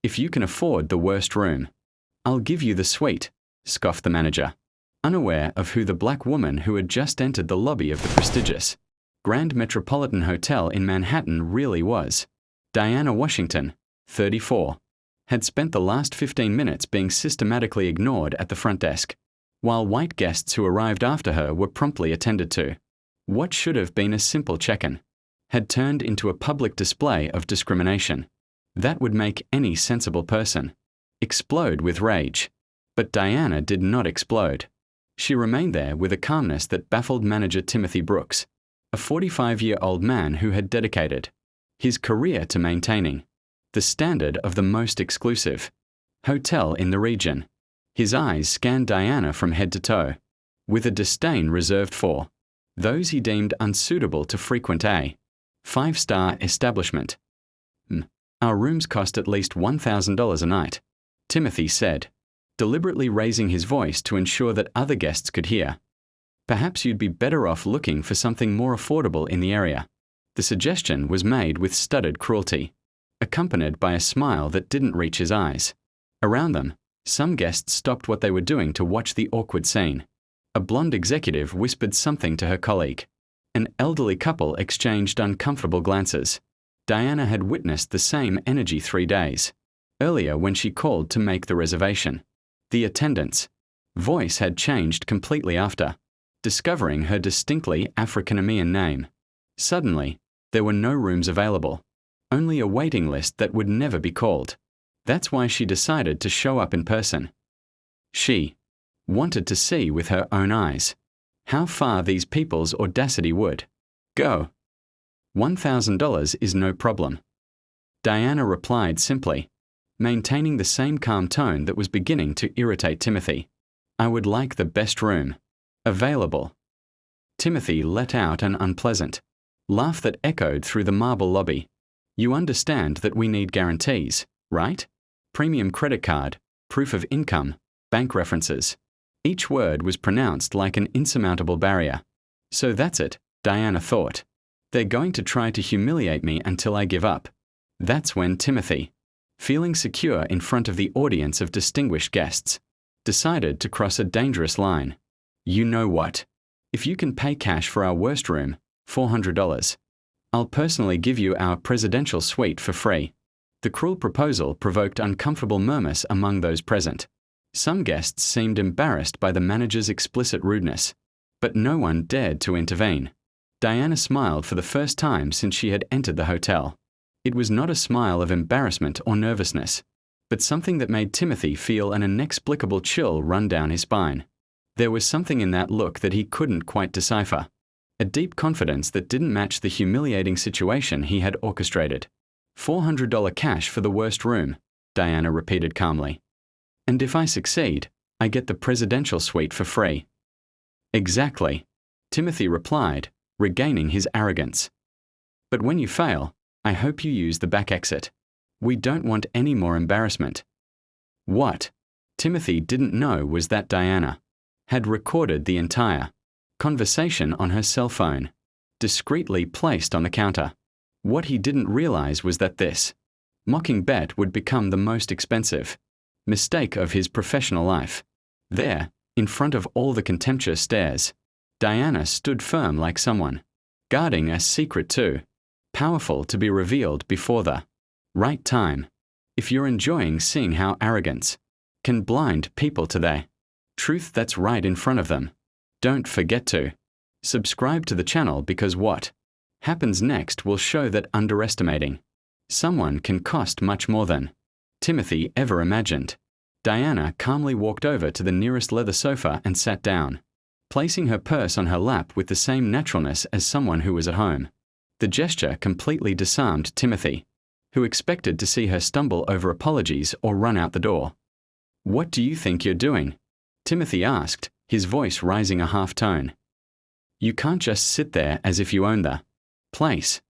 If you can afford the worst room, I'll give you the suite, scoffed the manager, unaware of who the black woman who had just entered the lobby of the prestigious Grand Metropolitan Hotel in Manhattan really was. Diana Washington, 34, had spent the last 15 minutes being systematically ignored at the front desk, while white guests who arrived after her were promptly attended to. What should have been a simple check-in had turned into a public display of discrimination. That would make any sensible person explode with rage. But Diana did not explode. She remained there with a calmness that baffled manager Timothy Brooks, a 45-year-old man who had dedicated his career to maintaining the standard of the most exclusive hotel in the region. His eyes scanned Diana from head to toe, with a disdain reserved for those he deemed unsuitable to frequent a five-star establishment. Our rooms cost at least $1,000 a night, Timothy said, deliberately raising his voice to ensure that other guests could hear. Perhaps you'd be better off looking for something more affordable in the area. The suggestion was made with studied cruelty, accompanied by a smile that didn't reach his eyes. Around them, some guests stopped what they were doing to watch the awkward scene. A blonde executive whispered something to her colleague. An elderly couple exchanged uncomfortable glances. Diana had witnessed the same energy 3 days earlier when she called to make the reservation. The attendant's voice had changed completely after discovering her distinctly African-American name. Suddenly, there were no rooms available, only a waiting list that would never be called. That's why she decided to show up in person. She wanted to see with her own eyes how far these people's audacity would go. $1,000 is no problem, Diana replied simply, maintaining the same calm tone that was beginning to irritate Timothy. I would like the best room available. Timothy let out an unpleasant laugh that echoed through the marble lobby. You understand that we need guarantees, right? Premium credit card, proof of income, bank references. Each word was pronounced like an insurmountable barrier. So that's it, Diana thought. They're going to try to humiliate me until I give up. That's when Timothy, feeling secure in front of the audience of distinguished guests, decided to cross a dangerous line. You know what? If you can pay cash for our worst room, $400, I'll personally give you our presidential suite for free. The cruel proposal provoked uncomfortable murmurs among those present. Some guests seemed embarrassed by the manager's explicit rudeness, but no one dared to intervene. Diana smiled for the first time since she had entered the hotel. It was not a smile of embarrassment or nervousness, but something that made Timothy feel an inexplicable chill run down his spine. There was something in that look that he couldn't quite decipher, a deep confidence that didn't match the humiliating situation he had orchestrated. $400 cash for the worst room, Diana repeated calmly. And if I succeed, I get the presidential suite for free. Exactly, Timothy replied, regaining his arrogance. But when you fail, I hope you use the back exit. We don't want any more embarrassment. What Timothy didn't know was that Diana had recorded the entire conversation on her cell phone, discreetly placed on the counter. What he didn't realize was that this mocking bet would become the most expensive mistake of his professional life. There, in front of all the contemptuous stares, Diana stood firm like someone guarding a secret too powerful to be revealed before the right time. If you're enjoying seeing how arrogance can blind people to their truth that's right in front of them, don't forget to subscribe to the channel, because what happens next will show that underestimating someone can cost much more than Timothy ever imagined. Diana calmly walked over to the nearest leather sofa and sat down, placing her purse on her lap with the same naturalness as someone who was at home. The gesture completely disarmed Timothy, who expected to see her stumble over apologies or run out the door. What do you think you're doing? Timothy asked, his voice rising a half tone. You can't just sit there as if you own the place.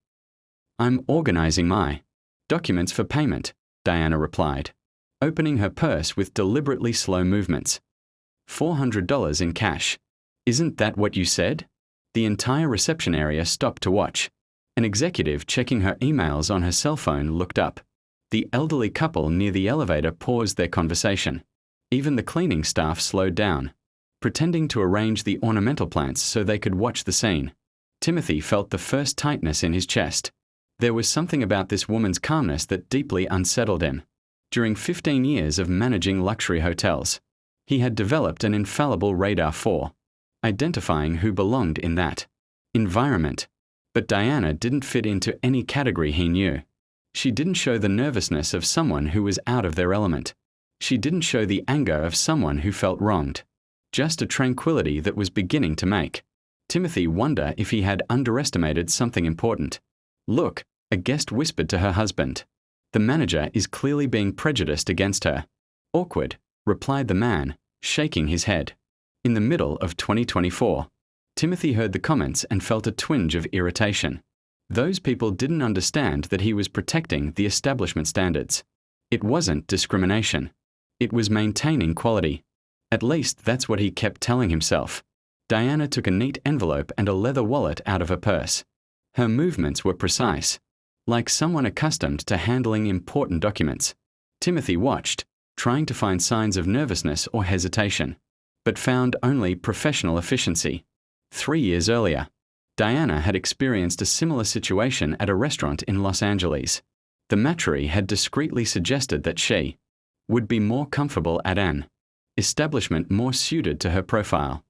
I'm organizing my documents for payment, Diana replied, opening her purse with deliberately slow movements. $400 in cash. Isn't that what you said? The entire reception area stopped to watch. An executive checking her emails on her cell phone looked up. The elderly couple near the elevator paused their conversation. Even the cleaning staff slowed down, pretending to arrange the ornamental plants so they could watch the scene. Timothy felt the first tightness in his chest. There was something about this woman's calmness that deeply unsettled him. During 15 years of managing luxury hotels, he had developed an infallible radar for identifying who belonged in that environment. But Diana didn't fit into any category he knew. She didn't show the nervousness of someone who was out of their element. She didn't show the anger of someone who felt wronged. Just a tranquility that was beginning to make Timothy wonder if he had underestimated something important. "Look," a guest whispered to her husband. "The manager is clearly being prejudiced against her." "Awkward," replied the man, shaking his head. In the middle of 2024, Timothy heard the comments and felt a twinge of irritation. Those people didn't understand that he was protecting the establishment standards. It wasn't discrimination. It was maintaining quality. At least that's what he kept telling himself. Diana took a neat envelope and a leather wallet out of her purse. Her movements were precise, like someone accustomed to handling important documents. Timothy watched, trying to find signs of nervousness or hesitation, but found only professional efficiency. 3 years earlier, Diana had experienced a similar situation at a restaurant in Los Angeles. The matrie had discreetly suggested that she would be more comfortable at an establishment more suited to her profile.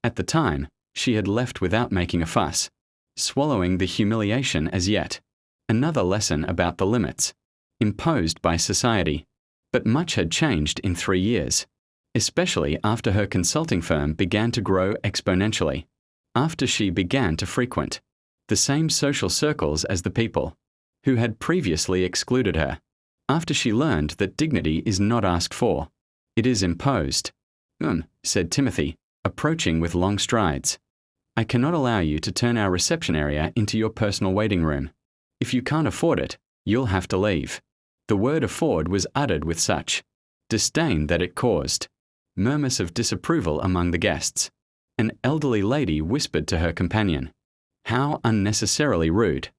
At the time, she had left without making a fuss, swallowing the humiliation as yet another lesson about the limits imposed by society. But much had changed in 3 years, especially after her consulting firm began to grow exponentially. After she began to frequent the same social circles as the people who had previously excluded her. After she learned that dignity is not asked for, it is imposed. Said Timothy, approaching with long strides. "I cannot allow you to turn our reception area into your personal waiting room. If you can't afford it, you'll have to leave." The word afford was uttered with such disdain that it caused murmurs of disapproval among the guests. An elderly lady whispered to her companion, "How unnecessarily rude."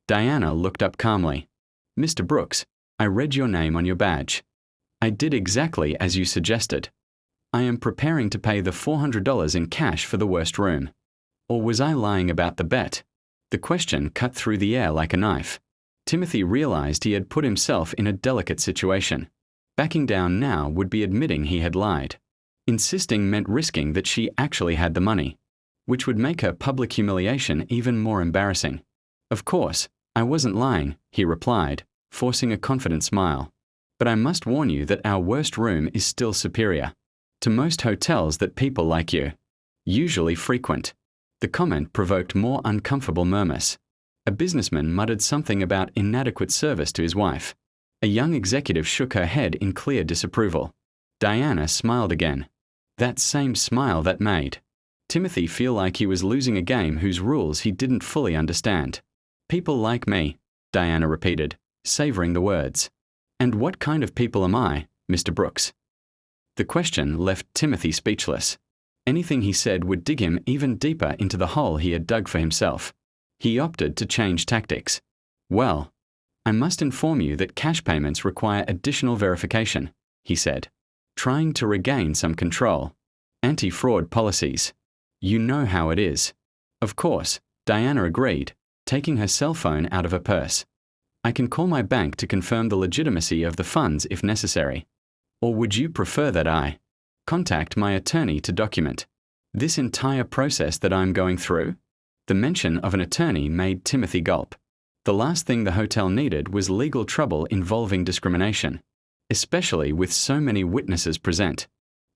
Diana looked up calmly. "Mr. Brooks, I read your name on your badge. I did exactly as you suggested. I am preparing to pay the $400 in cash for the worst room. Or was I lying about the bet?" The question cut through the air like a knife. Timothy realized he had put himself in a delicate situation. Backing down now would be admitting he had lied. Insisting meant risking that she actually had the money, which would make her public humiliation even more embarrassing. "Of course, I wasn't lying," he replied, forcing a confident smile. "But I must warn you that our worst room is still superior to most hotels that people like you usually frequent." The comment provoked more uncomfortable murmurs. A businessman muttered something about inadequate service to his wife. A young executive shook her head in clear disapproval. Diana smiled again. That same smile that made Timothy feel like he was losing a game whose rules he didn't fully understand. "People like me," Diana repeated, savoring the words. "And what kind of people am I, Mr. Brooks?" The question left Timothy speechless. Anything he said would dig him even deeper into the hole he had dug for himself. He opted to change tactics. "Well, I must inform you that cash payments require additional verification," he said, trying to regain some control. "Anti-fraud policies. You know how it is." "Of course," Diana agreed, taking her cell phone out of her purse. "I can call my bank to confirm the legitimacy of the funds if necessary. Or would you prefer that I contact my attorney to document this entire process that I'm going through?" The mention of an attorney made Timothy gulp. The last thing the hotel needed was legal trouble involving discrimination, especially with so many witnesses present.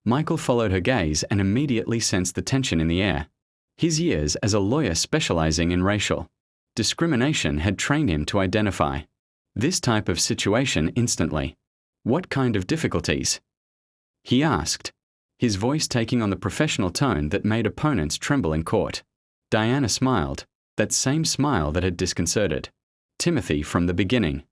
Michael followed her gaze and immediately sensed the tension in the air. His years as a lawyer specializing in racial discrimination had trained him to identify this type of situation instantly. "What kind of difficulties?" he asked, his voice taking on the professional tone that made opponents tremble in court. Diana smiled, that same smile that had disconcerted Timothy from the beginning.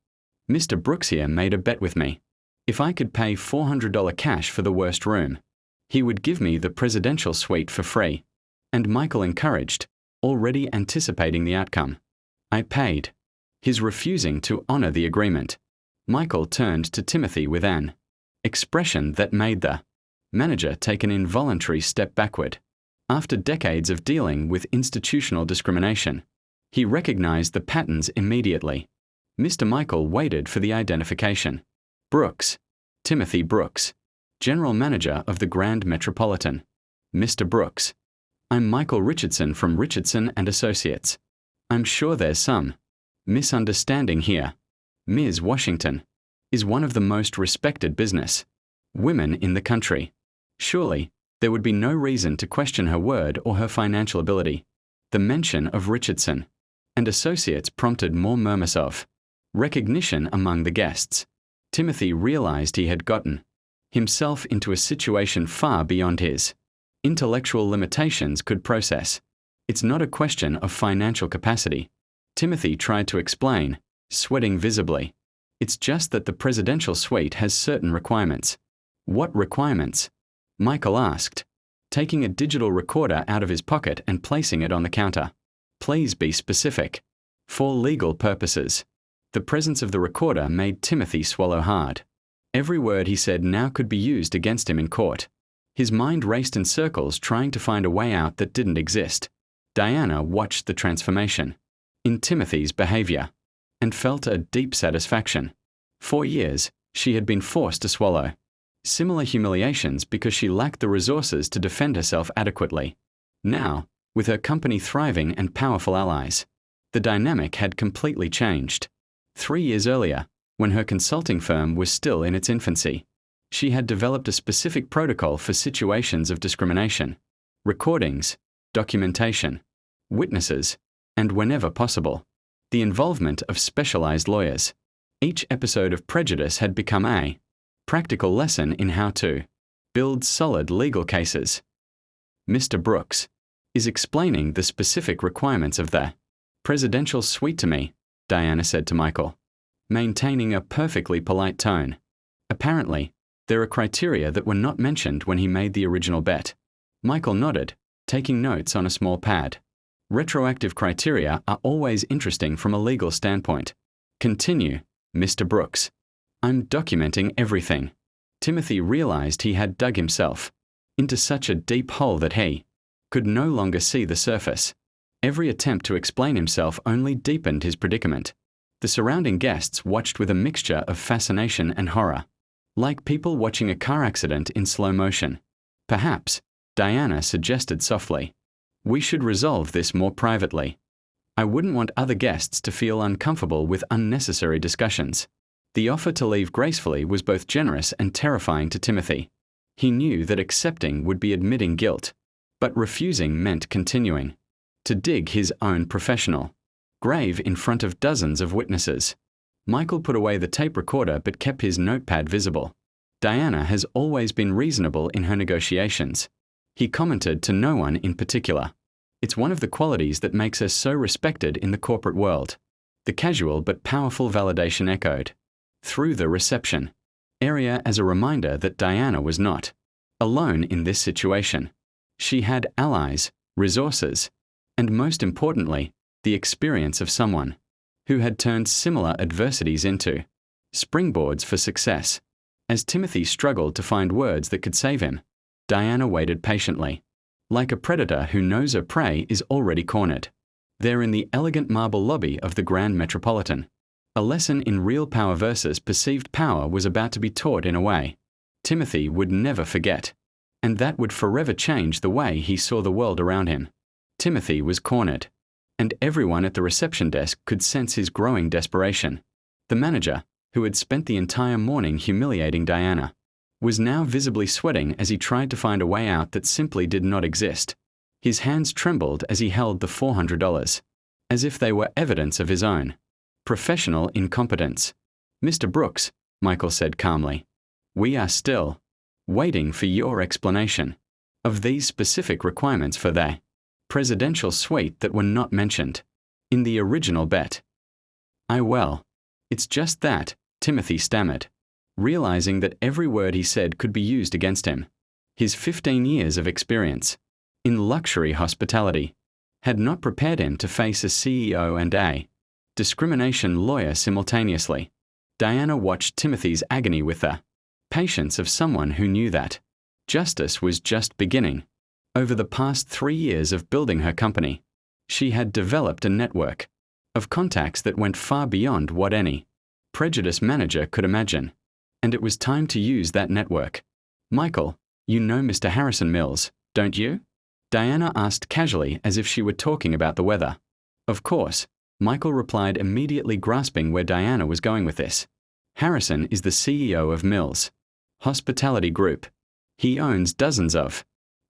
"Mr. Brooks here made a bet with me. If I could pay $400 cash for the worst room, he would give me the presidential suite for free." And Michael encouraged, already anticipating the outcome. "I paid." His refusing to honor the agreement Michael turned to Timothy with an expression that made the manager take an involuntary step backward. After decades of dealing with institutional discrimination, he recognized the patterns immediately. Mr. Michael waited for the identification. Brooks. Timothy Brooks, General Manager of the Grand Metropolitan. Mr. Brooks. I'm Michael Richardson from Richardson and Associates. I'm sure there's some misunderstanding here. Ms. Washington is one of the most respected business women in the country. Surely, there would be no reason to question her word or her financial ability. The mention of Richardson and Associates prompted more murmurs of recognition among the guests. Timothy realized he had gotten himself into a situation far beyond his intellectual limitations could process. It's not a question of financial capacity. Timothy tried to explain, sweating visibly. It's just that the presidential suite has certain requirements. What requirements? Michael asked, taking a digital recorder out of his pocket and placing it on the counter. Please be specific. For legal purposes. The presence of the recorder made Timothy swallow hard. Every word he said now could be used against him in court. His mind raced in circles trying to find a way out that didn't exist. Diana watched the transformation in Timothy's behavior and felt a deep satisfaction. For years, she had been forced to swallow similar humiliations because she lacked the resources to defend herself adequately. Now, with her company thriving and powerful allies, the dynamic had completely changed. 3 years earlier, when her consulting firm was still in its infancy, she had developed a specific protocol for situations of discrimination: recordings, documentation, witnesses, and whenever possible, the involvement of specialized lawyers. Each episode of Prejudice had become a practical lesson in how to build solid legal cases. Mr. Brooks is explaining the specific requirements of the presidential suite to me, Diana said to Michael, maintaining a perfectly polite tone. Apparently, there are criteria that were not mentioned when he made the original bet. Michael nodded, taking notes on a small pad. Retroactive criteria are always interesting from a legal standpoint. Continue, Mr. Brooks. I'm documenting everything. Timothy realized he had dug himself into such a deep hole that he could no longer see the surface. Every attempt to explain himself only deepened his predicament. The surrounding guests watched with a mixture of fascination and horror, like people watching a car accident in slow motion. Perhaps, Diana suggested softly, we should resolve this more privately. I wouldn't want other guests to feel uncomfortable with unnecessary discussions. The offer to leave gracefully was both generous and terrifying to Timothy. He knew that accepting would be admitting guilt, but refusing meant continuing to dig his own professional grave in front of dozens of witnesses. Michael put away the tape recorder but kept his notepad visible. Diana has always been reasonable in her negotiations. He commented to no one in particular. It's one of the qualities that makes her so respected in the corporate world. The casual but powerful validation echoed through the reception area as a reminder that Diana was not alone in this situation. She had allies, resources, and most importantly, the experience of someone who had turned similar adversities into springboards for success. As Timothy struggled to find words that could save him, Diana waited patiently, like a predator who knows her prey is already cornered. There in the elegant marble lobby of the Grand Metropolitan, a lesson in real power versus perceived power was about to be taught in a way Timothy would never forget, and that would forever change the way he saw the world around him. Timothy was cornered, and everyone at the reception desk could sense his growing desperation. The manager, who had spent the entire morning humiliating Diana, was now visibly sweating as he tried to find a way out that simply did not exist. His hands trembled as he held the $400, as if they were evidence of his own professional incompetence. Mr. Brooks, Michael said calmly, we are still waiting for your explanation of these specific requirements for the presidential suite that were not mentioned in the original bet. It's just that, Timothy stammered, realizing that every word he said could be used against him. His 15 years of experience in luxury hospitality had not prepared him to face a CEO and a discrimination lawyer simultaneously. Diana watched Timothy's agony with the patience of someone who knew that justice was just beginning. Over the past 3 years of building her company, she had developed a network of contacts that went far beyond what any prejudice manager could imagine. And it was time to use that network. "Michael, you know Mr. Harrison Mills, don't you?" Diana asked casually as if she were talking about the weather. "Of course," Michael replied, immediately grasping where Diana was going with this. "Harrison is the CEO of Mills Hospitality Group. He owns dozens of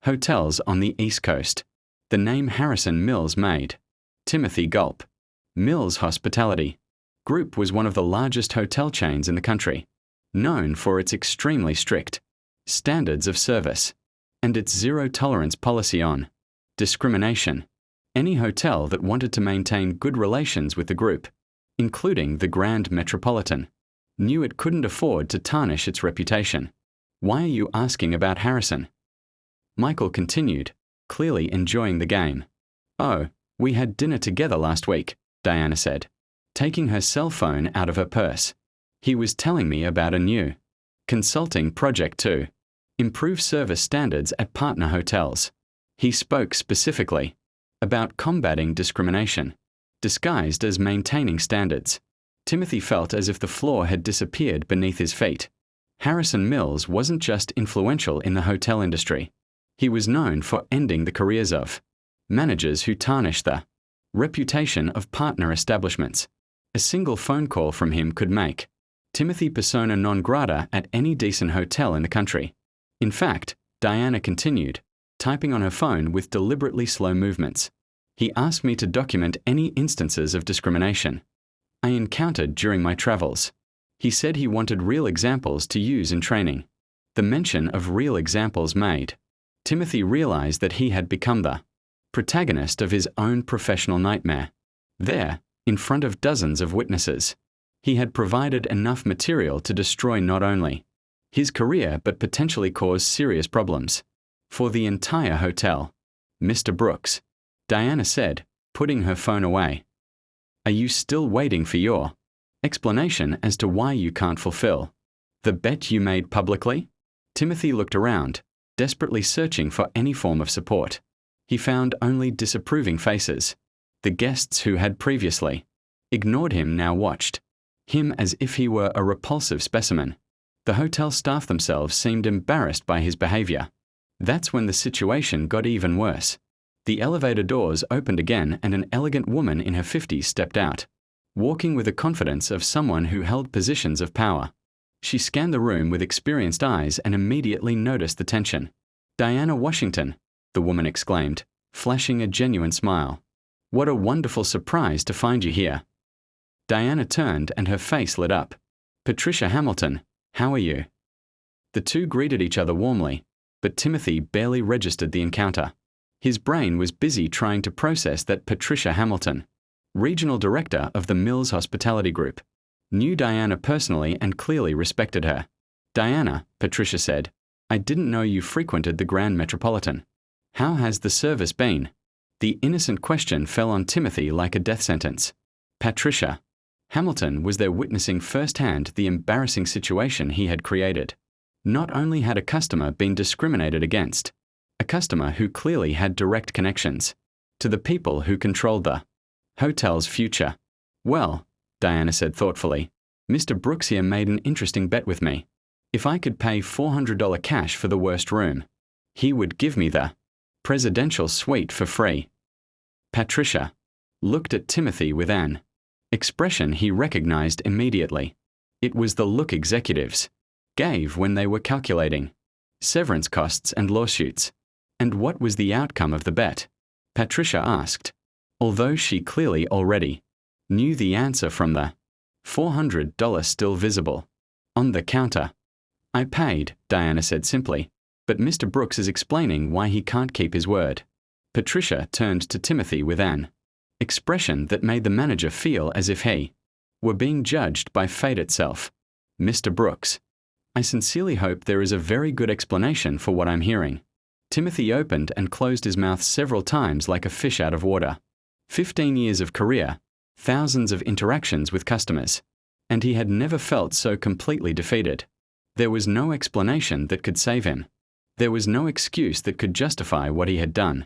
hotels on the East Coast." The name Harrison Mills made Timothy gulp. Mills Hospitality Group was one of the largest hotel chains in the country, known for its extremely strict standards of service and its zero-tolerance policy on discrimination. Any hotel that wanted to maintain good relations with the group, including the Grand Metropolitan, knew it couldn't afford to tarnish its reputation. "Why are you asking about Harrison?" Michael continued, clearly enjoying the game. "Oh, we had dinner together last week," Diana said, taking her cell phone out of her purse. "He was telling me about a new consulting project to improve service standards at partner hotels. He spoke specifically about combating discrimination, disguised as maintaining standards." Timothy felt as if the floor had disappeared beneath his feet. Harrison Mills wasn't just influential in the hotel industry. He was known for ending the careers of managers who tarnished the reputation of partner establishments. A single phone call from him could make Timothy persona non grata at any decent hotel in the country. In fact, Diana continued, typing on her phone with deliberately slow movements. "He asked me to document any instances of discrimination I encountered during my travels. He said he wanted real examples to use in training." The mention of real examples made Timothy realized that he had become the protagonist of his own professional nightmare. There, in front of dozens of witnesses, he had provided enough material to destroy not only his career but potentially cause serious problems for the entire hotel. "Mr. Brooks," Diana said, putting her phone away, "are you still waiting for your explanation as to why you can't fulfill the bet you made publicly?" Timothy looked around, desperately searching for any form of support. He found only disapproving faces. The guests who had previously ignored him now watched him as if he were a repulsive specimen. The hotel staff themselves seemed embarrassed by his behavior. That's when the situation got even worse. The elevator doors opened again and an elegant woman in her 50s stepped out, walking with the confidence of someone who held positions of power. She scanned the room with experienced eyes and immediately noticed the tension. "Diana Washington," the woman exclaimed, flashing a genuine smile. "What a wonderful surprise to find you here." Diana turned and her face lit up. "Patricia Hamilton, how are you?" The two greeted each other warmly, but Timothy barely registered the encounter. His brain was busy trying to process that Patricia Hamilton, regional director of the Mills Hospitality Group, knew Diana personally and clearly respected her. "Diana," Patricia said, "I didn't know you frequented the Grand Metropolitan. How has the service been?" The innocent question fell on Timothy like a death sentence. Patricia Hamilton was there witnessing firsthand the embarrassing situation he had created. Not only had a customer been discriminated against, a customer who clearly had direct connections to the people who controlled the hotel's future. "Well," Diana said thoughtfully, "Mr. Brooks here made an interesting bet with me. If I could pay $400 cash for the worst room, he would give me the presidential suite for free." Patricia looked at Timothy with an expression he recognized immediately. It was the look executives gave when they were calculating severance costs and lawsuits. "And what was the outcome of the bet?" Patricia asked, although she clearly already knew the answer from the $400 still visible on the counter. "I paid," Diana said simply, "but Mr. Brooks is explaining why he can't keep his word." Patricia turned to Timothy with an expression that made the manager feel as if he were being judged by fate itself. "Mr. Brooks, I sincerely hope there is a very good explanation for what I'm hearing." Timothy opened and closed his mouth several times like a fish out of water. 15 years of career, thousands of interactions with customers, and he had never felt so completely defeated. There was no explanation that could save him. There was no excuse that could justify what he had done.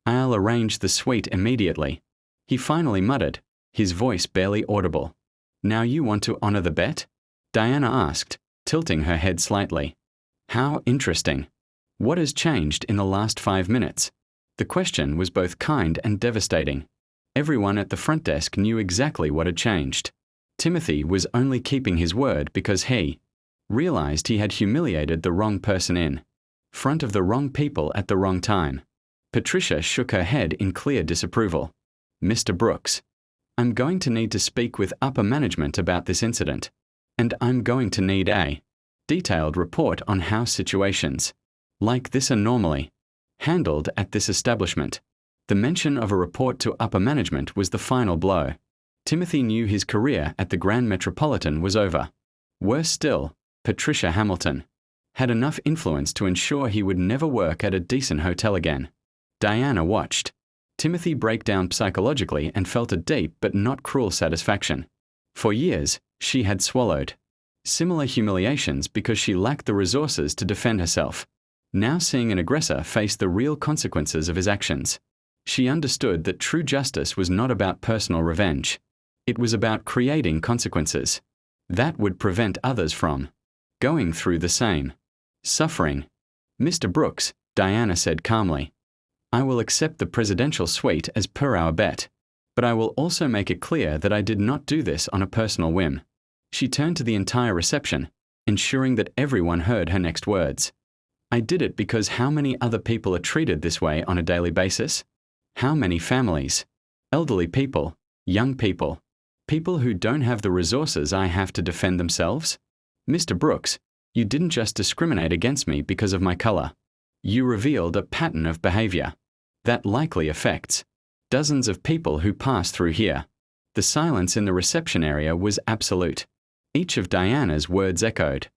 "I'll arrange the suite immediately," he finally muttered, his voice barely audible. "Now you want to honor the bet?" Diana asked, tilting her head slightly. "How interesting. What has changed in the last 5 minutes?" The question was both kind and devastating. Everyone at the front desk knew exactly what had changed. Timothy was only keeping his word because he realized he had humiliated the wrong person in front of the wrong people at the wrong time. Patricia shook her head in clear disapproval. "Mr. Brooks, I'm going to need to speak with upper management about this incident, and I'm going to need a detailed report on how situations like this are normally handled at this establishment." The mention of a report to upper management was the final blow. Timothy knew his career at the Grand Metropolitan was over. Worse still, Patricia Hamilton had enough influence to ensure he would never work at a decent hotel again. Diana watched Timothy break down psychologically and felt a deep but not cruel satisfaction. For years, she had swallowed similar humiliations because she lacked the resources to defend herself. Now seeing an aggressor face the real consequences of his actions, she understood that true justice was not about personal revenge. It was about creating consequences that would prevent others from going through the same suffering. "Mr. Brooks," Diana said calmly, "I will accept the presidential suite as per our bet, but I will also make it clear that I did not do this on a personal whim." She turned to the entire reception, ensuring that everyone heard her next words. "I did it because how many other people are treated this way on a daily basis? How many families? Elderly people, young people, people who don't have the resources I have to defend themselves? Mr. Brooks, you didn't just discriminate against me because of my color. You revealed a pattern of behavior that likely affects dozens of people who pass through here." The silence in the reception area was absolute. Each of Diana's words echoed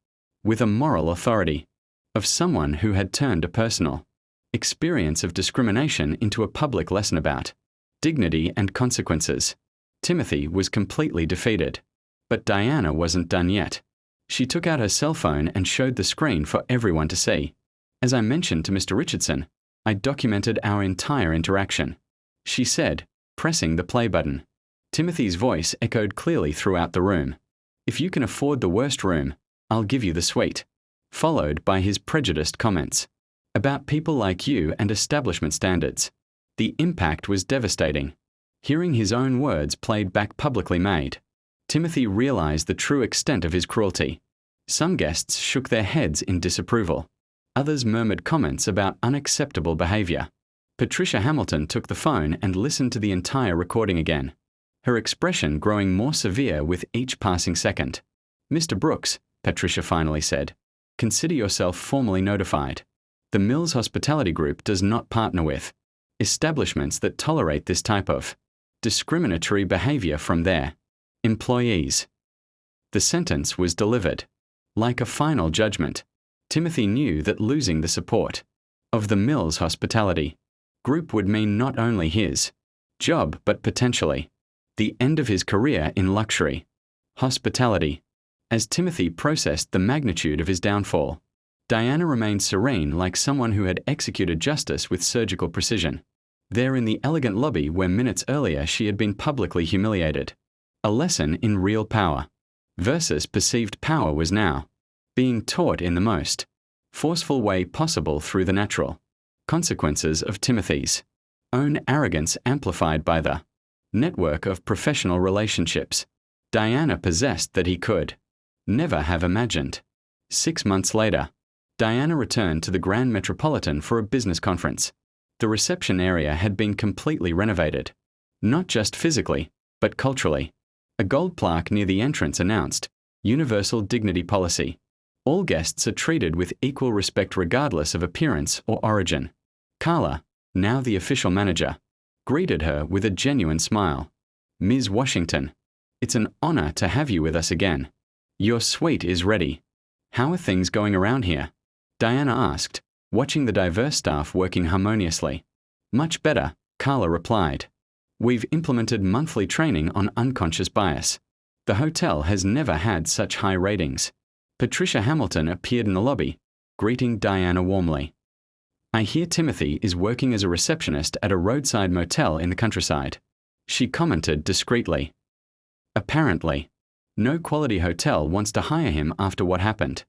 with a moral authority of someone who had turned a personal experience of discrimination into a public lesson about dignity and consequences. Timothy was completely defeated. But Diana wasn't done yet. She took out her cell phone and showed the screen for everyone to see. "As I mentioned to Mr. Richardson, I documented our entire interaction," she said, pressing the play button. Timothy's voice echoed clearly throughout the room. "If you can afford the worst room, I'll give you the suite," followed by his prejudiced comments about people like you and establishment standards. The impact was devastating. Hearing his own words played back publicly made Timothy realized the true extent of his cruelty. Some guests shook their heads in disapproval. Others murmured comments about unacceptable behavior. Patricia Hamilton took the phone and listened to the entire recording again, her expression growing more severe with each passing second. "Mr. Brooks," Patricia finally said, "consider yourself formally notified. The Mills Hospitality Group does not partner with establishments that tolerate this type of discriminatory behavior from their employees." The sentence was delivered like a final judgment. Timothy knew that losing the support of the Mills Hospitality Group would mean not only his job but potentially the end of his career in luxury hospitality. As Timothy processed the magnitude of his downfall, Diana remained serene like someone who had executed justice with surgical precision. There in the elegant lobby where minutes earlier she had been publicly humiliated. A lesson in real power versus perceived power was now being taught in the most forceful way possible through the natural consequences of Timothy's own arrogance amplified by the network of professional relationships Diana possessed that he could never have imagined. 6 months later, Diana returned to the Grand Metropolitan for a business conference. The reception area had been completely renovated, not just physically, but culturally. A gold plaque near the entrance announced, "Universal Dignity Policy. All guests are treated with equal respect regardless of appearance or origin." Carla, now the official manager, greeted her with a genuine smile. "Ms. Washington, it's an honor to have you with us again. Your suite is ready. How are things going around here?" Diana asked, watching the diverse staff working harmoniously. "Much better," Carla replied. "We've implemented monthly training on unconscious bias. The hotel has never had such high ratings. Patricia Hamilton appeared in the lobby, greeting Diana warmly. I hear Timothy is working as a receptionist at a roadside motel in the countryside. She commented discreetly. Apparently, no quality hotel wants to hire him after what happened.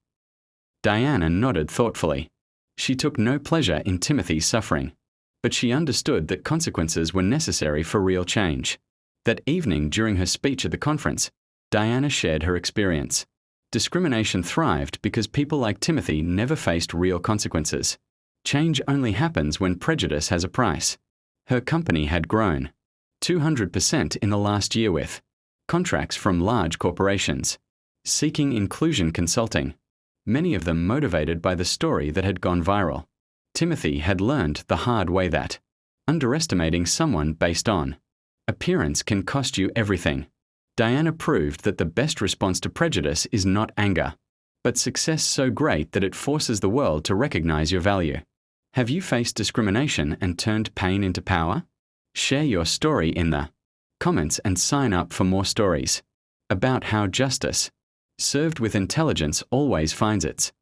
Diana nodded thoughtfully. She took no pleasure in Timothy's suffering, but she understood that consequences were necessary for real change. That evening, during her speech at the conference, Diana shared her experience. Discrimination thrived because people like Timothy never faced real consequences. Change only happens when prejudice has a price. Her company had grown 200% in the last year with contracts from large corporations, seeking inclusion consulting, many of them motivated by the story that had gone viral. Timothy had learned the hard way that underestimating someone based on appearance can cost you everything. Diana proved that the best response to prejudice is not anger, but success so great that it forces the world to recognize your value. Have you faced discrimination and turned pain into power? Share your story in the comments and sign up for more stories about how justice, served with intelligence, always finds its